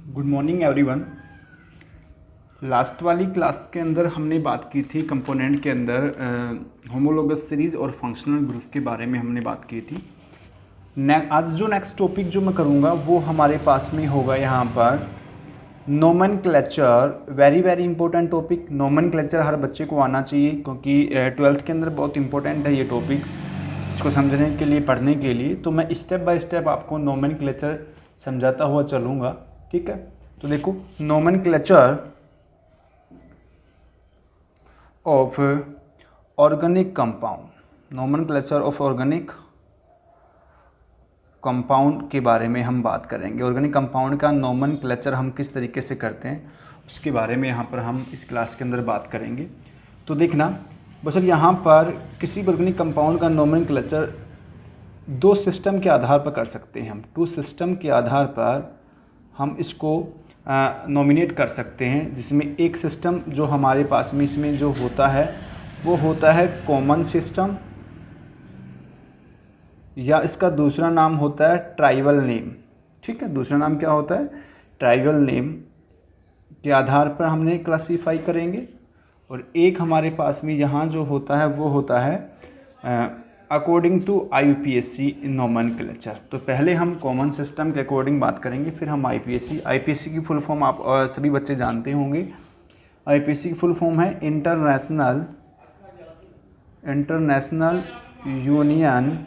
Good morning everyone. Last वाली class के अंदर हमने बात की थी कंपोनेंट के अंदर होमोलोगस सीरीज और फंक्शनल ग्रुप के बारे में हमने बात की थी। आज जो नेक्स्ट टॉपिक जो मैं करूँगा वो हमारे पास में होगा यहाँ पर nomenclature. Very very important topic. Nomenclature हर बच्चे को आना चाहिए क्योंकि ट्वेल्थ के अंदर बहुत इंपॉर्टेंट है ये टॉपिक, इसको समझने के लिए, पढ़ने के लिए। तो मैं स्टेप बाय स्टेप आपको नोमेनक्लेचर समझाता हुआ चलूँगा, ठीक है। तो देखो, nomenclature of organic compound, nomenclature of organic compound के बारे में हम बात करेंगे। ऑर्गेनिक कंपाउंड का नोमेनक्लेचर हम किस तरीके से करते हैं उसके बारे में यहाँ पर हम इस क्लास के अंदर बात करेंगे। तो देखना बस, यहाँ पर किसी भी ऑर्गेनिक कंपाउंड का नोमेनक्लेचर दो सिस्टम के आधार पर कर सकते हैं हम। टू सिस्टम के आधार पर हम इसको नॉमिनेट कर सकते हैं, जिसमें एक सिस्टम जो हमारे पास में इसमें जो होता है वो होता है कॉमन सिस्टम, या इसका दूसरा नाम होता है ट्राइबल नेम, ठीक है। दूसरा नाम क्या होता है? ट्राइबल नेम के आधार पर हमने क्लासीफाई करेंगे। और एक हमारे पास में यहाँ जो होता है वो होता है अकॉर्डिंग टू IUPAC नोमेनक्लेचर। तो पहले हम कॉमन सिस्टम के अकॉर्डिंग बात करेंगे, फिर हम IUPAC की फुल फॉर्म आप सभी बच्चे जानते होंगे। IUPAC की फुल फॉर्म है international union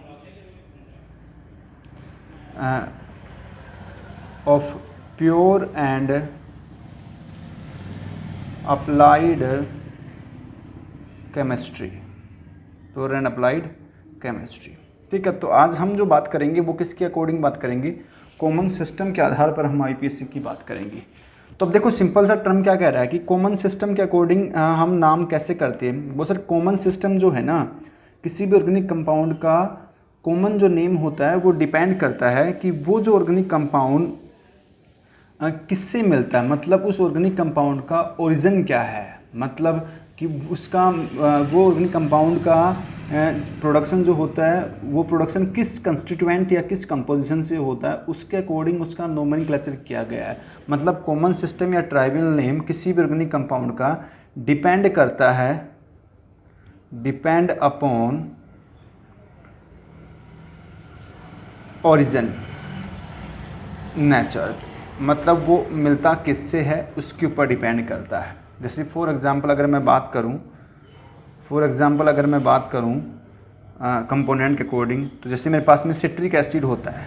of pure and applied chemistry, pure and applied chemistry, ठीक है। तो आज हम जो बात करेंगे वो किसके अकॉर्डिंग बात करेंगे? कॉमन सिस्टम के आधार पर हम IUPAC की बात करेंगे। तो अब देखो, सिंपल सा टर्म क्या कह रहा है कि कॉमन सिस्टम के अकॉर्डिंग हम नाम कैसे करते हैं। वो सर, कॉमन सिस्टम जो है ना, किसी भी ऑर्गेनिक कंपाउंड का कॉमन जो नेम होता है वो डिपेंड करता है कि वो जो ऑर्गेनिक कंपाउंड किससे मिलता है, मतलब उस ऑर्गेनिक कंपाउंड का ओरिजिन क्या है, मतलब कि उसका वो ऑर्गेनिक कंपाउंड का प्रोडक्शन जो होता है वो प्रोडक्शन किस कंस्टिट्यूएंट या किस कंपोजिशन से होता है, उसके अकॉर्डिंग उसका नोमेनक्लेचर किया गया है। मतलब कॉमन सिस्टम या ट्राइबल नेम किसी भी ऑर्गेनिक कंपाउंड का डिपेंड करता है, डिपेंड अपॉन ओरिजिन, नेचर, मतलब वो मिलता किससे है उसके ऊपर डिपेंड करता है। जैसे फॉर एग्जांपल अगर मैं बात करूं कंपोनेंट के अकॉर्डिंग, तो जैसे मेरे पास में सिट्रिक एसिड होता है,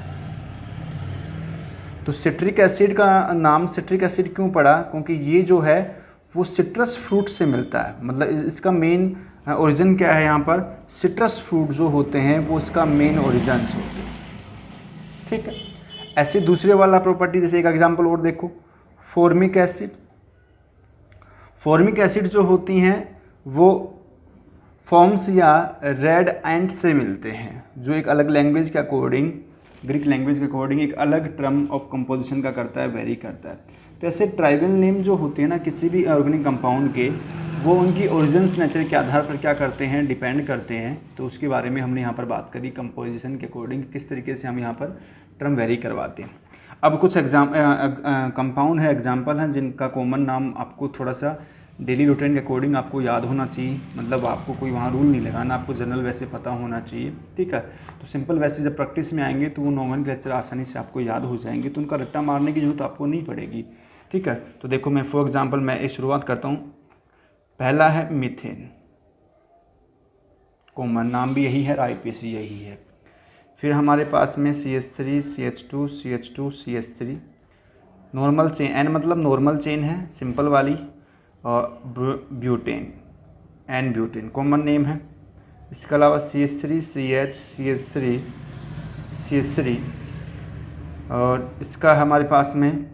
तो सिट्रिक एसिड का नाम सिट्रिक एसिड क्यों पड़ा? क्योंकि ये जो है वो सिट्रस फ्रूट से मिलता है। मतलब इसका मेन ओरिजिन क्या है? यहाँ पर सिट्रस फ्रूट जो होते हैं वो इसका मेन ओरिजिन होते हैं, ठीक है। ऐसे दूसरे वाला प्रॉपर्टी, जैसे एक एग्जांपल और देखो, फॉर्मिक एसिड। फॉर्मिक एसिड जो होती हैं वो फॉर्म्स या रेड एंट से मिलते हैं, जो एक अलग लैंग्वेज के अकॉर्डिंग, ग्रीक लैंग्वेज के अकॉर्डिंग एक अलग टर्म ऑफ कंपोजिशन का करता है, वेरी करता है। तो ऐसे ट्राइबल नेम जो होते हैं ना किसी भी ऑर्गेनिक कंपाउंड के, वो उनकी ओरिजिन्स नेचर के आधार पर क्या करते हैं, डिपेंड करते हैं। तो उसके बारे में हमने यहाँ पर बात करी, कंपोजिशन के अकॉर्डिंग किस तरीके से हम यहाँ पर टर्म वेरी करवाते हैं। अब कुछ कंपाउंड है, एग्जाम्पल हैं जिनका कॉमन नाम आपको थोड़ा सा डेली रूटीन के अकॉर्डिंग आपको याद होना चाहिए। मतलब आपको कोई वहाँ रूल नहीं लगाना, आपको जनरल वैसे पता होना चाहिए, ठीक है। तो सिंपल वैसे जब प्रैक्टिस में आएंगे तो वो नोमेनक्लेचर आसानी से आपको याद हो जाएंगे, तो उनका रट्टा मारने की जरूरत आपको नहीं पड़ेगी, ठीक है। तो देखो, मैं फॉर एग्जाम्पल मैं शुरुआत करता हूँ। पहला है मीथेन, कॉमन नाम भी यही है, IUPAC यही है। फिर हमारे पास में CH3 CH2 CH2 CH3, normal chain, N मतलब नॉर्मल चेन है, सिंपल वाली। और butane, N butane common name है। इसके अलावा CH3 CH CH3 CH3, और इसका हमारे पास में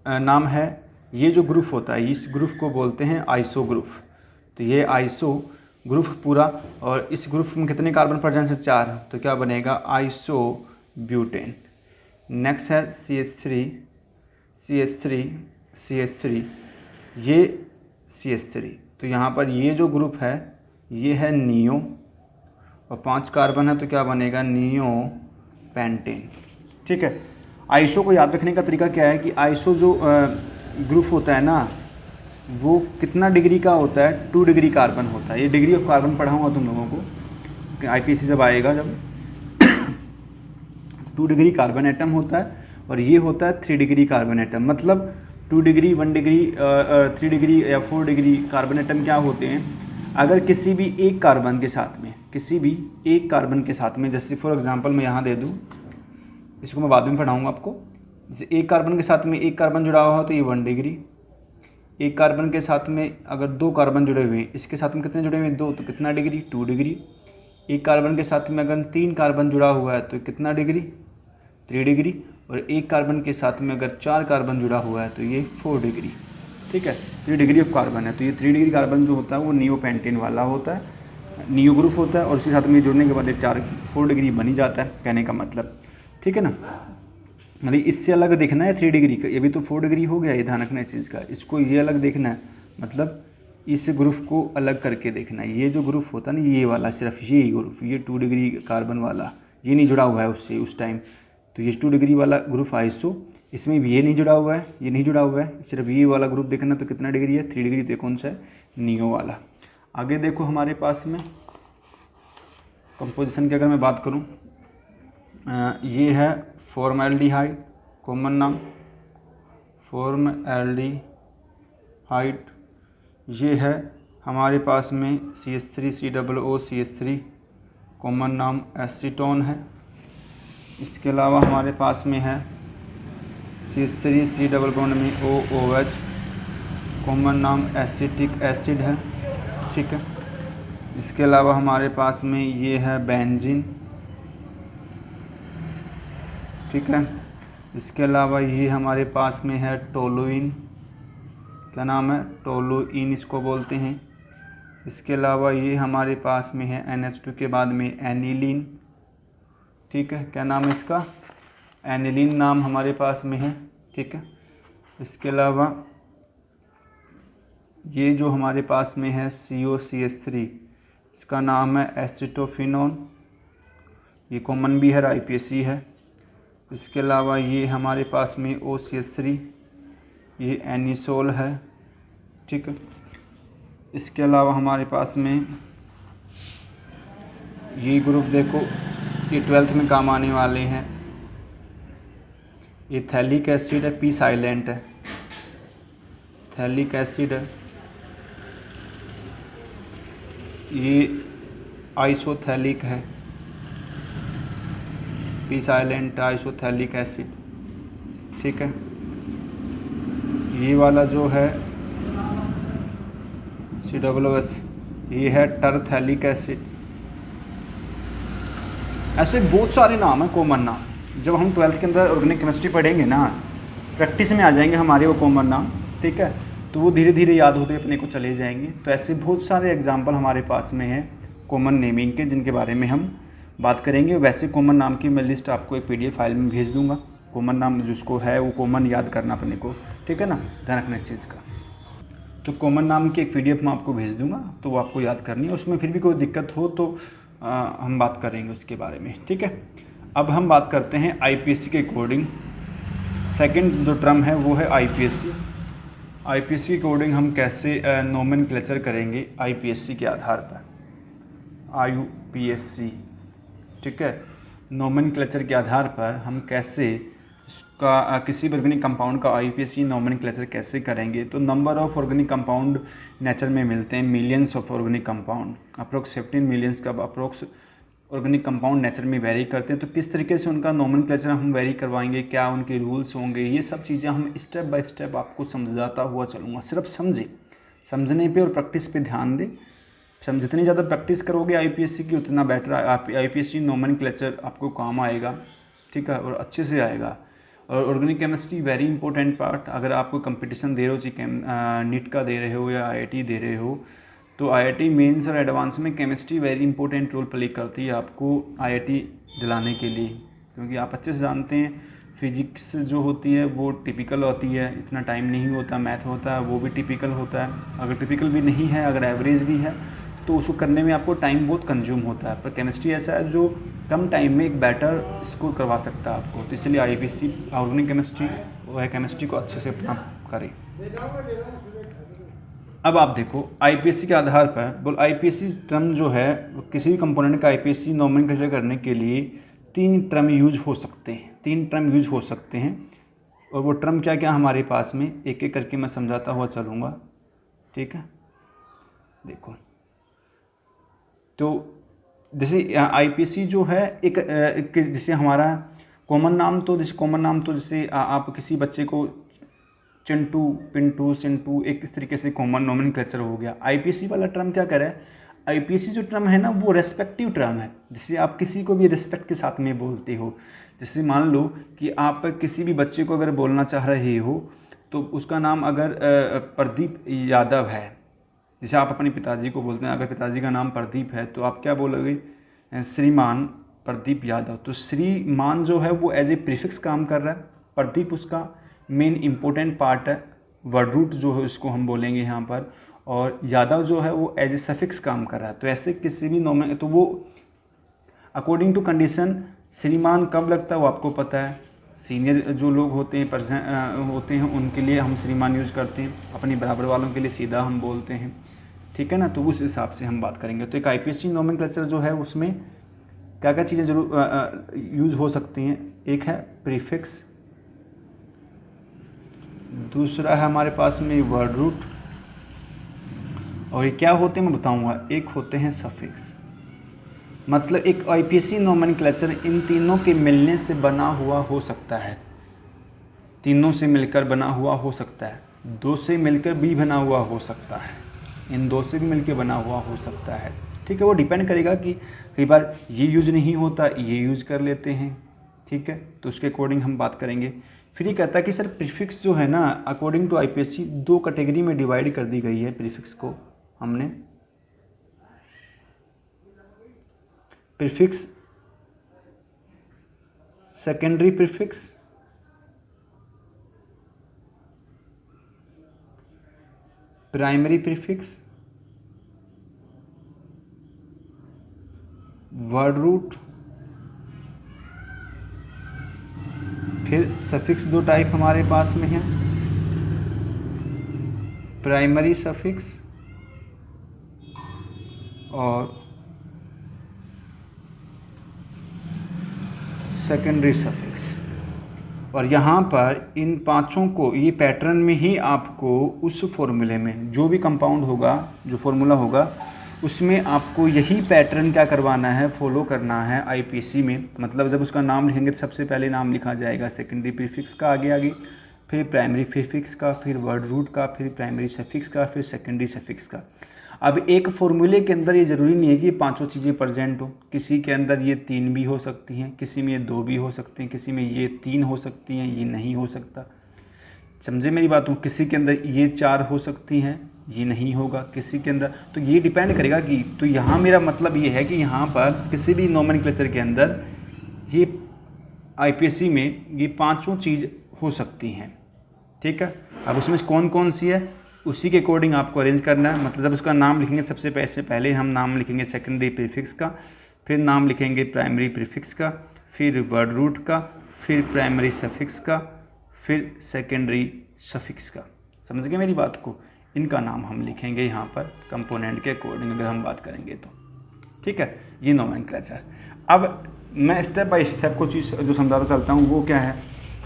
नाम है, ये जो ग्रुप होता है इस ग्रुप को बोलते हैं आइसो ग्रुप। तो ये आइसो ग्रुप पूरा, और इस ग्रुप में कितने कार्बन प्रेजेंस है? 4। तो क्या बनेगा? Iso butane. नेक्स्ट है CH3 CH3 CH3, ये CH3। तो यहाँ पर ये जो ग्रुप है ये है नियो, और 5 कार्बन है तो क्या बनेगा? नियो पेंटेन, ठीक है। आइसो को याद रखने का तरीका क्या है कि आइसो जो ग्रुप होता है ना वो कितना डिग्री का होता है, 2 डिग्री कार्बन होता है। ये डिग्री ऑफ कार्बन पढ़ाऊँगा तुम लोगों को आईपीएससी जब आएगा, जब 2 डिग्री कार्बन एटम होता है और ये होता है 3 डिग्री कार्बन एटम। मतलब 2 डिग्री, 1 डिग्री, 3 डिग्री या 4 डिग्री कार्बन एटम क्या होते हैं, अगर किसी भी एक कार्बन के साथ में, किसी भी एक कार्बन के साथ में, जैसे फॉर एग्जांपल मैं यहाँ दे दूँ, इसको मैं बाद में पढ़ाऊँगा आपको। जैसे एक कार्बन के साथ में एक कार्बन जुड़ा हुआ हो तो ये 1 डिग्री, एक कार्बन के साथ में अगर 2 कार्बन जुड़े हुए हैं, इसके साथ में कितने जुड़े हुए हैं, 2, तो कितना डिग्री, 2 डिग्री। एक कार्बन के साथ में अगर 3 कार्बन जुड़ा हुआ है तो कितना डिग्री, 3 डिग्री। और एक कार्बन के साथ में अगर 4 कार्बन जुड़ा हुआ है तो ये 4 डिग्री, ठीक है। 3 डिग्री ऑफ कार्बन है, तो ये 3 डिग्री कार्बन जो होता है वो नियोपेंटेन वाला होता है, नियो ग्रुप होता है, और उसके साथ में जुड़ने के बाद ये 4 डिग्री बन ही जाता है, कहने का मतलब, ठीक है ना। मतलब इससे अलग देखना है 3 डिग्री का, ये भी तो 4 डिग्री हो गया, ये ध्यान रखना इस चीज़ का। इसको ये अलग देखना है, मतलब इस ग्रुप को अलग करके देखना है। ये जो ग्रुप होता है ना, ये वाला, सिर्फ ये ग्रुप, ये 2 डिग्री कार्बन वाला, ये नहीं जुड़ा हुआ है उससे उस टाइम, तो ये 2 डिग्री वाला ग्रुप आइसो, इसमें भी ये नहीं जुड़ा हुआ है, ये नहीं जुड़ा हुआ है, सिर्फ ये वाला ग्रुप देखना। तो कितना डिग्री है, 3 डिग्री। तो कौन सा है, नियो वाला। आगे देखो हमारे पास में कंपोजिशन की अगर मैं बात करूँ, ये है फॉर्मल्डिहाइड, कॉमन नाम फॉर्मल्डिहाइड। ये है हमारे पास में CH3COO, कॉमन नाम एसीटोन है। इसके अलावा हमारे पास में है CH3C में OOH, कॉमन नाम एसिटिक एसिड है, ठीक है। इसके अलावा हमारे पास में ये है बेंजीन, ठीक है। इसके अलावा ये हमारे पास में है टोलुइन, क्या नाम है, टोलुइन इसको बोलते हैं। इसके अलावा ये हमारे पास में है NH2 के बाद में एनिलीन, ठीक है। क्या नाम है इसका, एनिलीन नाम हमारे पास में है, ठीक है। इसके अलावा ये जो हमारे पास में है COCH3, इसका नाम है एसिटोफिनोन, ये कॉमन भी है, IPSC है। इसके अलावा ये हमारे पास में OCH3, ये एनिसोल है, ठीक है। इसके अलावा हमारे पास में ये ग्रुप देखो, ये 12th में काम आने वाले हैं। ये थैलिक एसिड है, पी साइलेंट है, थैलिक एसिड है। ये आइसोथैलिक है, पी साइलेंट आइसोथैलिक एसिड, ठीक है। ये वाला जो है COOS, ये है टरथैलिक एसिड। ऐसे बहुत सारे नाम हैं, कॉमन नाम। जब हम 12th के अंदर ऑर्गेनिक केमिस्ट्री पढ़ेंगे ना, प्रैक्टिस में आ जाएंगे हमारे वो कॉमन नाम, ठीक है। तो वो धीरे धीरे याद होते अपने को चले जाएंगे। तो ऐसे बहुत सारे एग्जाम्पल हमारे पास में है कॉमन नेमिंग के, जिनके बारे में हम बात करेंगे। वैसे कॉमन नाम की मैं लिस्ट आपको एक PDF फाइल में भेज दूंगा। कॉमन नाम जिसको है वो कॉमन याद करना अपने को, ठीक है ना, ध्यान रखना इस चीज़ का। तो कॉमन नाम की एक PDF मैं आपको भेज दूंगा, तो वो आपको याद करनी है। उसमें फिर भी कोई दिक्कत हो तो हम बात करेंगे उसके बारे में, ठीक है। अब हम बात करते हैं IPSC के अकॉर्डिंग। सेकंड जो टर्म है वो है IPSC। IPSC के अकॉर्डिंग हम कैसे नोमेनक्लेचर करेंगे IPSC के आधार पर, IUPSC, ठीक है। नोमेनक्लेचर के आधार पर हम कैसे उसका किसी भी ऑर्गेनिक कंपाउंड का IUPAC नोमेनक्लेचर कैसे करेंगे। तो number of organic compound nature में मिलते हैं, millions of organic compound, approx 15 millions का अप्रोक्स ऑर्गेनिक कंपाउंड नेचर में वेरी करते हैं। तो किस तरीके से उनका नोमेनक्लेचर हम वेरी करवाएंगे, क्या उनके रूल्स होंगे, ये सब चीज़ें हम स्टेप बाय स्टेप आपको समझाता हुआ चलूँगा। सिर्फ समझने पे और प्रैक्टिस पे ध्यान दें। जितनी ज़्यादा प्रैक्टिस करोगे IPSC की उतना बेटर IPSC नोमेनक्लेचर आपको काम आएगा, ठीक है, और अच्छे से आएगा। और organic chemistry very important part. अगर आपको कंपटीशन दे रहे हो, चाहे नीट का दे रहे हो या IIT दे रहे हो, तो IIT मेंस और एडवांस में chemistry very important role play करती है आपको IIT दिलाने के लिए। क्योंकि आप अच्छे से जानते हैं फिजिक्स जो होती है वो टिपिकल होती है, इतना टाइम नहीं होता। मैथ होता है वो भी टिपिकल होता है, अगर टिपिकल भी नहीं है, अगर एवरेज भी है तो उसको करने में आपको टाइम बहुत कंज्यूम होता है। पर केमिस्ट्री ऐसा है जो कम टाइम में एक बेटर स्कोर करवा सकता है आपको। तो इसलिए आईपीसी ऑर्गेनिक केमिस्ट्री वह केमिस्ट्री को अच्छे से अपना करें। अब आप देखो आईपीसी के आधार पर बोल आईपीसी टर्म जो है किसी भी कंपोनेंट का आईपीसी नोमेनक्लेचर करने के लिए 3 टर्म यूज हो सकते हैं, 3 टर्म यूज हो सकते हैं। और वो टर्म क्या क्या हमारे पास में एक एक करके मैं समझाता हुआ चलूँगा, ठीक है। देखो तो जैसे आईपीसी जो है एक जैसे हमारा कॉमन नाम तो जैसे आप किसी बच्चे को चिंटू, पिंटू, सिंटू एक इस तरीके से कॉमन नोमेनक्लेचर हो गया। आईपीसी वाला टर्म क्या करे, आईपीसी जो टर्म है ना वो रेस्पेक्टिव टर्म है, जिससे आप किसी को भी रिस्पेक्ट के साथ में बोलते हो। जैसे मान लो कि आप किसी भी बच्चे को अगर बोलना चाह रहे हो तो उसका नाम अगर प्रदीप यादव है, जैसे आप अपने पिताजी को बोलते हैं, अगर पिताजी का नाम प्रदीप है तो आप क्या बोलोगे, श्रीमान प्रदीप यादव। तो श्रीमान जो है वो एज ए प्रीफिक्स काम कर रहा है, प्रदीप उसका मेन इम्पोर्टेंट पार्ट है, वर्ड रूट जो है उसको हम बोलेंगे यहाँ पर, और यादव जो है वो एज ए सफिक्स काम कर रहा है। तो ऐसे किसी भी नोमेन तो वो अकॉर्डिंग टू कंडीशन श्रीमान कब लगता है वो आपको पता है। सीनियर जो लोग होते हैं उनके लिए हम श्रीमान यूज़ करते हैं, अपने बराबर वालों के लिए सीधा हम बोलते हैं, ठीक है ना। तो उस हिसाब से हम बात करेंगे। तो एक आईपीसी नोमेनक्लेचर जो है उसमें क्या क्या चीज़ें जरूर यूज़ हो सकती हैं। एक है प्रीफिक्स, दूसरा है हमारे पास में वर्ड रूट, और ये क्या होते हैं मैं बताऊंगा। एक होते हैं सफिक्स। मतलब एक आईपीसी नोमेनक्लेचर इन तीनों के मिलने से बना हुआ हो सकता है, तीनों से मिलकर बना हुआ हो सकता है, दो से मिलकर भी बना हुआ हो सकता है, इन दो से भी मिलकर बना हुआ हो सकता है, ठीक है। वो डिपेंड करेगा कि कई बार ये यूज़ नहीं होता, ये यूज़ कर लेते हैं, ठीक है। तो उसके अकॉर्डिंग हम बात करेंगे। फिर ये कहता है कि सर प्रीफिक्स जो है ना अकॉर्डिंग टू आईपीसी 2 कैटेगरी में डिवाइड कर दी गई है। प्रीफिक्स को हमने prefix secondary prefix, primary prefix, word root, फिर सफिक्स 2 टाइप हमारे पास में है, प्राइमरी सफिक्स और सेकेंडरी सफिक्स। और यहाँ पर इन पांचों को ये पैटर्न में ही आपको उस फॉर्मूले में जो भी कंपाउंड होगा, जो फॉर्मूला होगा उसमें आपको यही पैटर्न क्या करवाना है, फॉलो करना है आईपीसी में। मतलब जब उसका नाम लिखेंगे तो सबसे पहले नाम लिखा जाएगा सेकेंडरी प्रीफिक्स का, आगे फिर प्राइमरी प्रीफिक्स का, फिर वर्ड रूट का, फिर प्राइमरी सफिक्स का, फिर सेकेंडरी सफिक्स का। अब एक फॉर्मूले के अंदर ये ज़रूरी नहीं है कि ये पांचों चीज़ें प्रेजेंट हो, किसी के अंदर ये 3 भी हो सकती हैं, किसी में ये 2 भी हो सकती हैं, किसी में ये 3 हो सकती हैं, ये नहीं हो सकता। समझे मेरी बात हो, किसी के अंदर ये 4 हो सकती हैं, ये नहीं होगा किसी के अंदर। तो ये डिपेंड करेगा कि, तो यहाँ मेरा मतलब ये है कि यहाँ पर किसी भी नोमेनक्लेचर के अंदर ये आईपीसी में ये पांचों चीज़ हो सकती हैं, ठीक है। अब उसमें कौन कौन सी है उसी के अकॉर्डिंग आपको अरेंज करना है। मतलब जब उसका नाम लिखेंगे सबसे पहले हम नाम लिखेंगे सेकेंडरी प्रीफिक्स का, फिर नाम लिखेंगे प्राइमरी प्रीफिक्स का, फिर वर्ड रूट का, फिर प्राइमरी सफिक्स का, फिर सेकेंडरी सफिक्स का। समझ गए मेरी बात को। इनका नाम हम लिखेंगे यहाँ पर कंपोनेंट के अकॉर्डिंग अगर हम बात करेंगे तो, ठीक है। ये नोमेनक्लेचर। अब मैं स्टेप बाय स्टेप को चीज़ जो समझाता चलता हूँ वो क्या है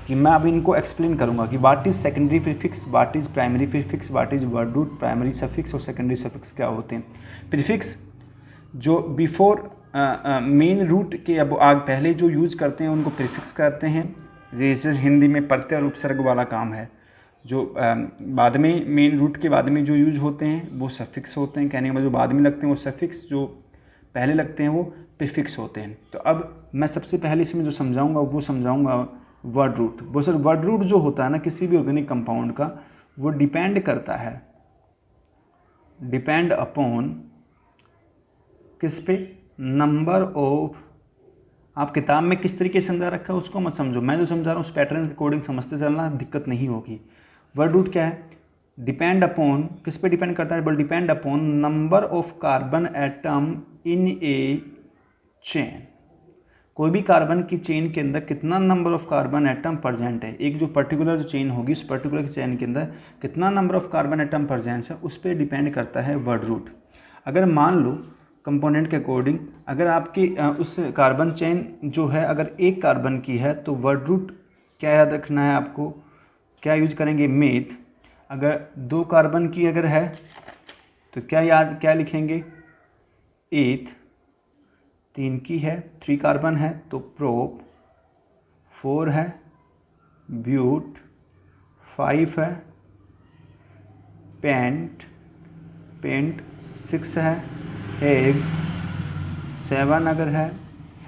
कि मैं अभी इनको एक्सप्लेन करूँगा कि what is secondary prefix, what is primary prefix, what is word root, primary suffix और सेकेंडरी सफिक्स क्या होते हैं। प्रीफिक्स जो बिफोर मेन रूट के अब आग पहले जो यूज़ करते हैं उनको प्रीफिक्स कहते हैं। जैसे हिंदी में प्रत्यय और उपसर्ग वाला काम है। जो बाद में मेन रूट के बाद में जो यूज होते हैं वो सफिक्स होते हैं, कहने के बाद जो बाद में लगते हैं वो सफिक्स, जो पहले लगते हैं वो प्रीफिक्स होते हैं। तो अब मैं सबसे पहले इसमें जो समझाऊंगा वो समझाऊंगा वर्ड रूट। वो सर वर्ड रूट जो होता है ना किसी भी ऑर्गेनिक कंपाउंड का, वो डिपेंड करता है, डिपेंड अपॉन किस पे, नंबर ऑफ। आप किताब में किस तरीके से समझा रखा है उसको मत समझो, मैं जो समझा रहा हूँ उस पैटर्न के अकॉर्डिंग समझते चलना, दिक्कत नहीं होगी। वर्ड रूट क्या है, डिपेंड अपॉन, किस पे डिपेंड करता है, but depend upon number of carbon atom in A chain. कोई भी कार्बन की चेन के अंदर कितना number of carbon atom present है, एक जो पर्टिकुलर चेन होगी उस पर्टिकुलर चेन के अंदर कितना number of carbon atom present है, उस पर डिपेंड करता है वर्ड रूट। अगर मान लो कंपोनेंट के अकॉर्डिंग अगर आपकी उस कार्बन चेन जो है अगर एक कार्बन की है तो वर्ड रूट क्या याद रखना है आपको, क्या यूज करेंगे, मेथ। अगर 2 कार्बन की अगर है तो क्या लिखेंगे, एथ। 3 की है, 3 कार्बन है तो प्रोप। 4 है ब्यूट। 5 है पेंट। 6 है हेक्स। 7 अगर है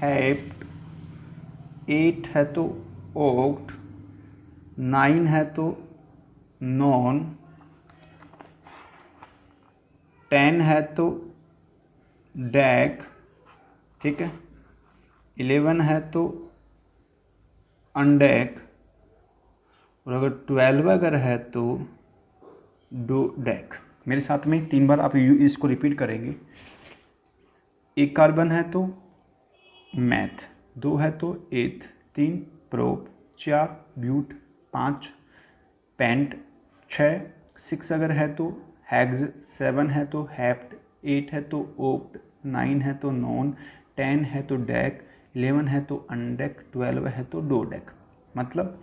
हेप्ट। 8 है तो ओक्ट। 9 है तो नॉन। 10 है तो डैक, ठीक है। 11 है तो अनडैक, और अगर 12 अगर है तो डोडेक। मेरे साथ में 3 बार आप इसको रिपीट करेंगे। 1 कार्बन है तो मैथ, 2 है तो एथ, 3 प्रोप, 4 ब्यूट, 5 पेंट, 6 अगर है तो हैग्स, 7 है तो हेप्ट, 8 है तो ओक्ट, 9 है तो नॉन, 10 है तो डैक, 11 है तो अनडेक, 12 है तो डोडेक। मतलब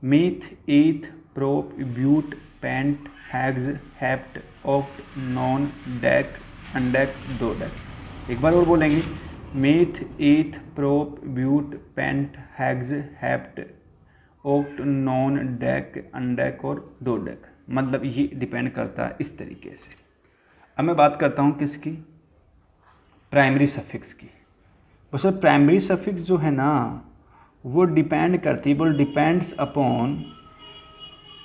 meth, eth, prop, but, pent, hex, hept, oct, non, dec, undec, dodec. एक बार और बोलेंगे, meth, eth, prop, but, pent, hex, hept, oct, non, dec, undec और डोडेक। मतलब ये डिपेंड करता है इस तरीके से। अब मैं बात करता हूँ किसकी, प्राइमरी सफिक्स की। वैसे प्राइमरी सफिक्स जो है ना वो डिपेंड करती है, वो डिपेंड्स अपॉन,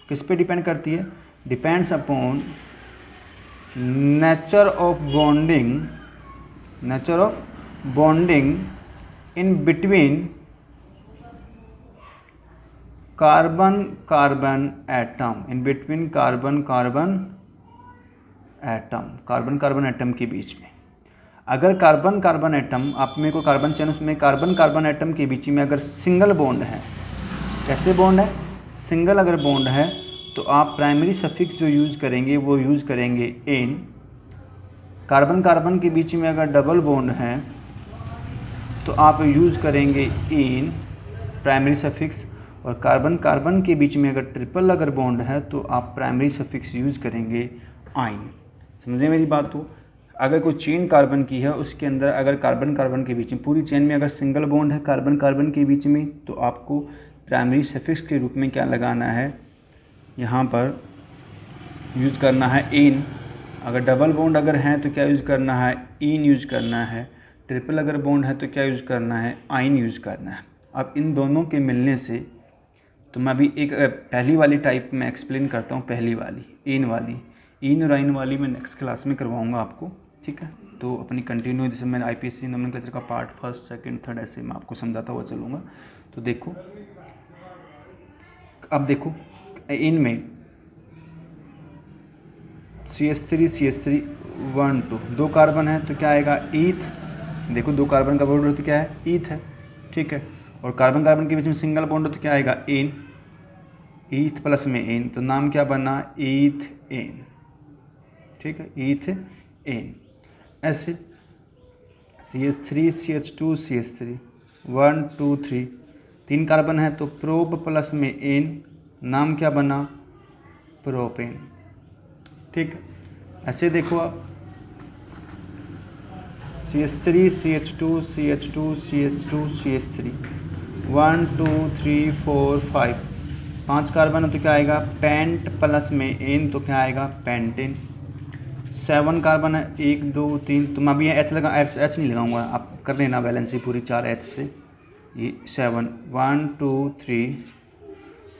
किस पे डिपेंड करती है, depends upon nature of bonding in between carbon atom के बीच में। अगर कार्बन एटम, आप में को कार्बन चेन, उसमें कार्बन एटम के बीच में अगर सिंगल बॉन्ड है, कैसे बॉन्ड है, सिंगल अगर बॉन्ड है, तो आप प्राइमरी सफिक्स जो यूज़ करेंगे वो यूज़ करेंगे एन। कार्बन के बीच में अगर डबल बॉन्ड है तो आप यूज़ करेंगे इन प्राइमरी सफिक्स, और कार्बन के बीच में अगर ट्रिपल अगर बॉन्ड है तो आप प्राइमरी सफिक्स यूज़ करेंगे आइन। समझे मेरी बात। तो अगर कोई चेन कार्बन की है उसके अंदर अगर कार्बन के बीच में, पूरी चेन में अगर सिंगल बॉन्ड है कार्बन के बीच में, तो आपको प्राइमरी सफिक्स के रूप में क्या लगाना है, यहाँ पर यूज़ करना है इन। अगर डबल बॉन्ड अगर हैं तो क्या यूज़ करना है, इन यूज़ करना है। ट्रिपल अगर बॉन्ड है तो क्या यूज़ करना है, आइन यूज़ करना है। अब इन दोनों के मिलने से, तो मैं अभी एक पहली वाली टाइप में एक्सप्लेन करता हूँ, पहली वाली इन और आइन वाली मैं नेक्स्ट क्लास में करवाऊँगा आपको, ठीक है। तो अपनी कंटिन्यू, जैसे मैंने IPSC नोमेनक्लेचर का पार्ट 1, 2, 3 ऐसे मैं आपको समझाता हुआ चलूँगा। तो देखो, अब देखो इन में CH3 1 2 2 कार्बन है तो क्या आएगा, ईथ। देखो 2 कार्बन का बॉन्ड तो क्या है, ईथ है, ठीक है। और कार्बन के बीच में सिंगल बॉन्ड तो क्या आएगा, एन। ईथ प्लस में एन, तो नाम क्या बना, ईथ एन, ठीक है, ईथ एन। ऐसे CH3 CH2 CH3 1 2 3 3 कार्बन है तो प्रोप प्लस में एन, नाम क्या बना, प्रोपेन, ठीक है। ऐसे देखो आप CH3 CH2 CH2 CH2 CH3 1 2 3 4 5 5 carbon है तो क्या आएगा, पेंट प्लस में एन, तो क्या आएगा, पेंटेन। 7 कार्बन है 1 2 3, तो मैं अभी एच नहीं लगाऊंगा, आप कर लेना बैलेंस पूरी 4 एच से। ये 7 1 2 3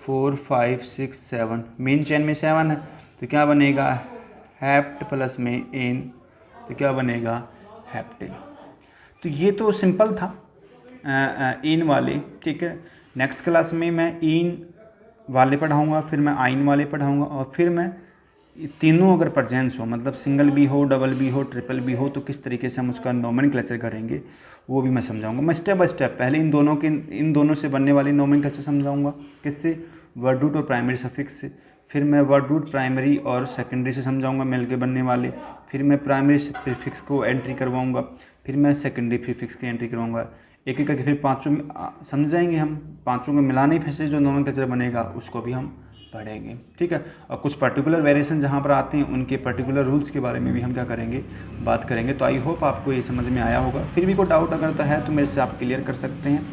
4 5 6 7, मेन चेन में 7 है तो क्या बनेगा, हेप्ट प्लस में एन, तो क्या बनेगा, हेप्टेन। तो ये तो सिंपल था इन वाले, ठीक है। नेक्स्ट क्लास में मैं इन वाले पढ़ाऊँगा, फिर मैं आइन वाले पढ़ाऊँगा, और फिर मैं तीनों अगर प्रेजेंस हो, मतलब सिंगल भी हो, डबल भी हो, ट्रिपल भी हो, तो किस तरीके से हम उसका नोमेनक्लेचर करेंगे वो भी मैं समझाऊंगा। मैं स्टेप बाय स्टेप पहले इन दोनों से बनने वाली नोमेनक्लेचर समझाऊंगा, किससे, वर्ड रूट और प्राइमरी सफिक्स से। फिर मैं वर्ड रूट प्राइमरी और सेकेंडरी से समझाऊंगा मिल के बनने वाले। फिर मैं प्राइमरी प्रीफिक्स को एंट्री करवाऊंगा, फिर मैं सेकेंडरी प्रीफिक्स की एंट्री करवाऊंगा। एक एक करके फिर पाँचों में समझ जाएंगे हम, पाँचों को मिलाने फिर से जो नोमेनक्लेचर बनेगा उसको भी हम पढ़ेंगे, ठीक है। और कुछ पर्टिकुलर वेरिएशन जहाँ पर आते हैं उनके पर्टिकुलर रूल्स के बारे में भी हम क्या करेंगे, बात करेंगे। तो आई होप आपको ये समझ में आया होगा। फिर भी कोई डाउट अगर है तो मेरे से आप क्लियर कर सकते हैं,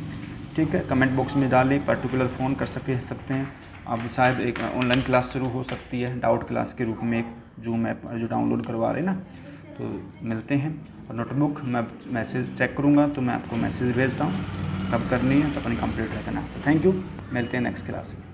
ठीक है। कमेंट बॉक्स में डालें, पर्टिकुलर फ़ोन कर सकते हैं। अब शायद एक ऑनलाइन क्लास शुरू हो सकती है डाउट क्लास के रूप में, एक जूम ऐप जो डाउनलोड करवा रहे हैं ना, तो मिलते हैं। और नोटबुक मैं मैसेज चेक करूँगा तो मैं आपको मैसेज भेजता हूँ कब करनी है, तो अपनी कंप्लीट रखना। तो थैंक यू, मिलते हैं नेक्स्ट क्लास में।